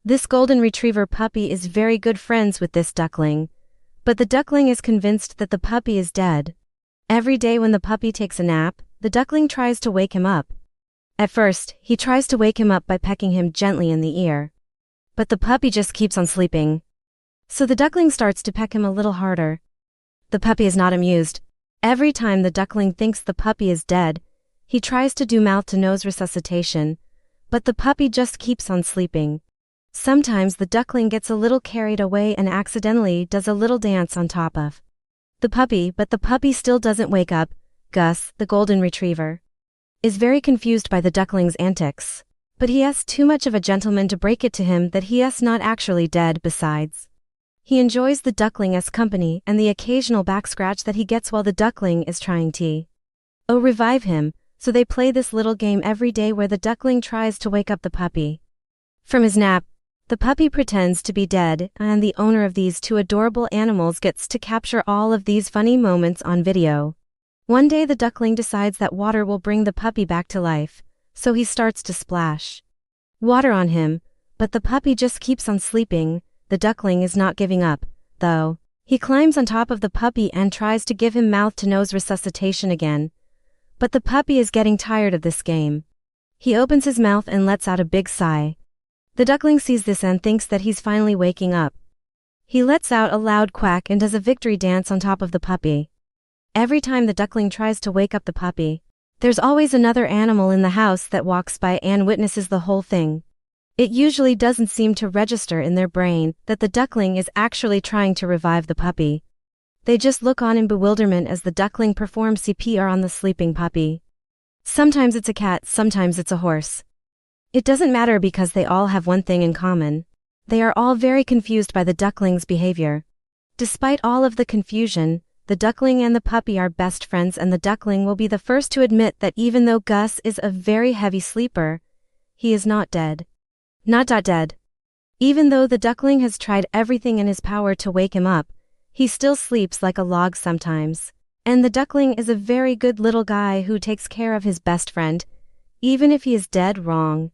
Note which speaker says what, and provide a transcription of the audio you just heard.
Speaker 1: This golden retriever puppy is very good friends with this duckling. But the duckling is convinced that the puppy is dead. Every day when the puppy takes a nap, the duckling tries to wake him up. At first, he tries to wake him up by pecking him gently in the ear. But the puppy just keeps on sleeping. So the duckling starts to peck him a little harder. The puppy is not amused. Every time the duckling thinks the puppy is dead, he tries to do mouth-to-nose resuscitation, but the puppy just keeps on sleeping. Sometimes the duckling gets a little carried away and accidentally does a little dance on top of the puppy, but the puppy still doesn't wake up. Gus, the golden retriever, is very confused by the duckling's antics, but he is too much of a gentleman to break it to him that he is not actually dead. Besides, he enjoys the duckling's company and the occasional back scratch that he gets while the duckling is trying to revive him, so they play this little game every day where the duckling tries to wake up the puppy from his nap. The puppy pretends to be dead, and the owner of these two adorable animals gets to capture all of these funny moments on video. One day the duckling decides that water will bring the puppy back to life, so he starts to splash water on him, but the puppy just keeps on sleeping. The duckling is not giving up, though. He climbs on top of the puppy and tries to give him mouth-to-nose resuscitation again. But the puppy is getting tired of this game. He opens his mouth and lets out a big sigh. The duckling sees this and thinks that he's finally waking up. He lets out a loud quack and does a victory dance on top of the puppy. Every time the duckling tries to wake up the puppy, there's always another animal in the house that walks by and witnesses the whole thing. It usually doesn't seem to register in their brain that the duckling is actually trying to revive the puppy. They just look on in bewilderment as the duckling performs CPR on the sleeping puppy. Sometimes it's a cat, sometimes it's a horse. It doesn't matter because they all have one thing in common. They are all very confused by the duckling's behavior. Despite all of the confusion, the duckling and the puppy are best friends, and the duckling will be the first to admit that even though Gus is a very heavy sleeper, he is not dead. Not dead. Even though the duckling has tried everything in his power to wake him up, he still sleeps like a log sometimes. And the duckling is a very good little guy who takes care of his best friend, even if he is dead wrong.